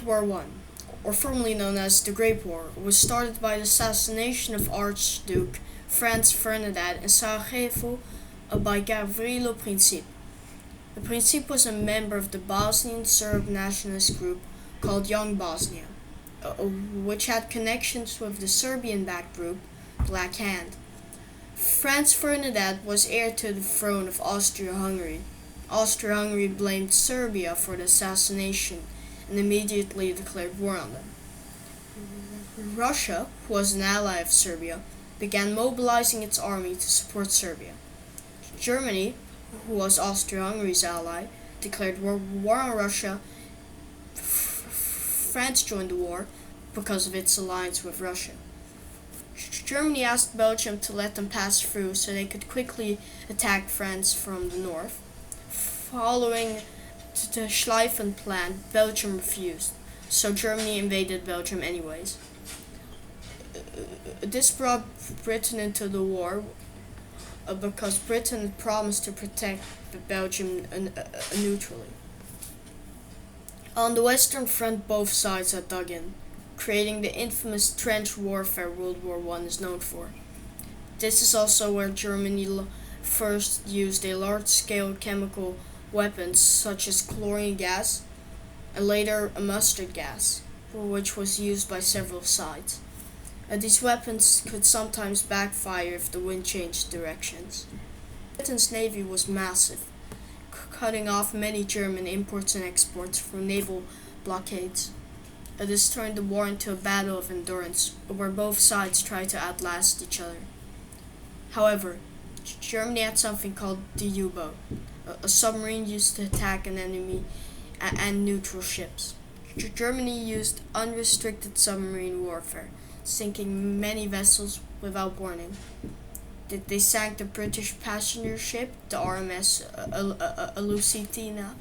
World War I, or formerly known as the Great War, was started by the assassination of Archduke Franz Ferdinand in Sarajevo by Gavrilo Princip. The Princip was a member of the Bosnian Serb nationalist group called Young Bosnia, which had connections with the Serbian-backed group Black Hand. Franz Ferdinand was heir to the throne of Austria-Hungary. Austria-Hungary blamed Serbia for the assassination and immediately declared war on them. Russia, who was an ally of Serbia, began mobilizing its army to support Serbia. Germany, who was Austria-Hungary's ally, declared war on Russia. France joined the war because of its alliance with Russia. Germany asked Belgium to let them pass through so they could quickly attack France from the north. Following the Schlieffen Plan, Belgium refused, so Germany invaded Belgium anyways. This brought Britain into the war because Britain had promised to protect Belgium neutrally. On the Western Front, both sides had dug in, creating the infamous trench warfare World War I is known for. This is also where Germany first used a large-scale chemical weapons such as chlorine gas and later a mustard gas, which was used by several sides. These weapons could sometimes backfire if the wind changed directions. Britain's navy was massive, cutting off many German imports and exports through naval blockades. This turned the war into a battle of endurance, where both sides tried to outlast each other. However, Germany had something called the U-boat, a submarine used to attack an enemy and neutral ships. Germany used unrestricted submarine warfare, sinking many vessels without warning. They sank the British passenger ship, the RMS Lusitania,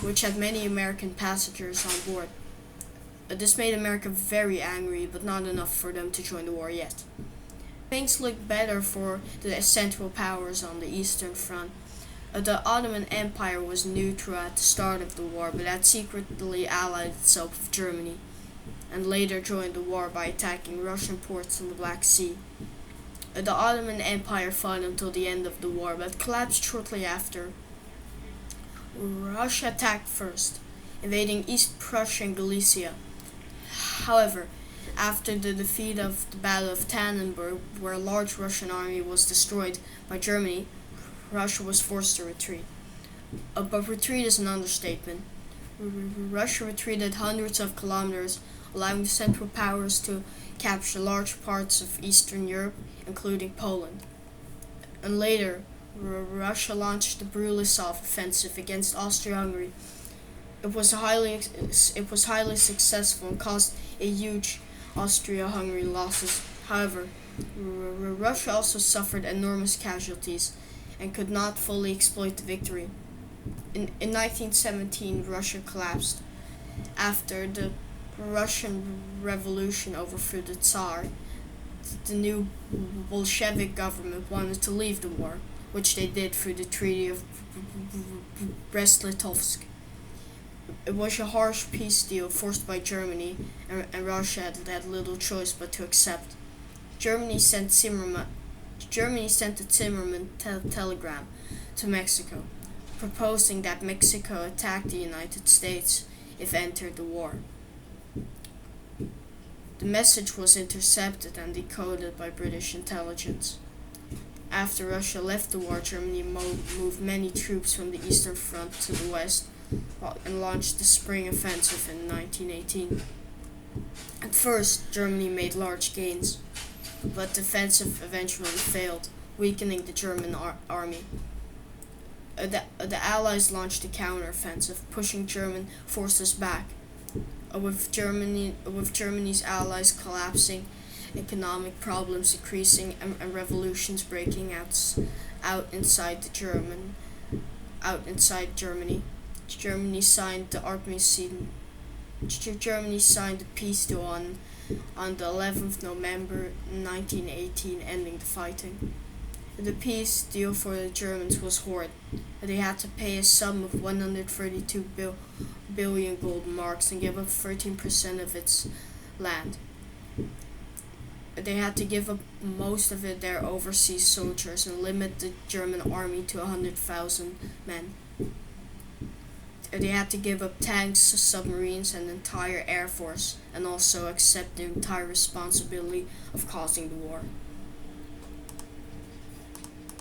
which had many American passengers on board. This made America very angry, but not enough for them to join the war yet. Things looked better for the Central Powers on the Eastern Front. The Ottoman Empire was neutral at the start of the war, but had secretly allied itself with Germany, and later joined the war by attacking Russian ports in the Black Sea. The Ottoman Empire fought until the end of the war, but collapsed shortly after. Russia attacked first, invading East Prussia and Galicia. However, after the defeat of the Battle of Tannenberg, where a large Russian army was destroyed by Germany, Russia was forced to retreat. But retreat is an understatement. Russia retreated hundreds of kilometers, allowing the Central Powers to capture large parts of Eastern Europe, including Poland. And later, Russia launched the Brülich offensive against Austria-Hungary. It was highly successful and caused a huge Austria-Hungary losses. However, Russia also suffered enormous casualties and could not fully exploit the victory. In 1917, Russia collapsed. After the Russian Revolution overthrew the Tsar, the new Bolshevik government wanted to leave the war, which they did through the Treaty of Brest-Litovsk. It was a harsh peace deal forced by Germany, and Russia had little choice but to accept. Germany sent a Zimmermann telegram to Mexico, proposing that Mexico attack the United States if entered the war. The message was intercepted and decoded by British intelligence. After Russia left the war, Germany moved many troops from the Eastern Front to the west and launched the Spring Offensive in 1918. At first, Germany made large gains, but the offensive eventually failed, weakening the German army. The Allies launched a counteroffensive, pushing German forces back. With Germany's allies collapsing, economic problems increasing, and revolutions breaking out inside Germany. Germany signed the peace deal on the 11th November 1918, ending the fighting. The peace deal for the Germans was horrid. They had to pay a sum of 132 billion gold marks and give up 13% of its land. They had to give up most of their overseas soldiers and limit the German army to 100,000 men. They had to give up tanks, submarines, and entire air force, and also accept the entire responsibility of causing the war.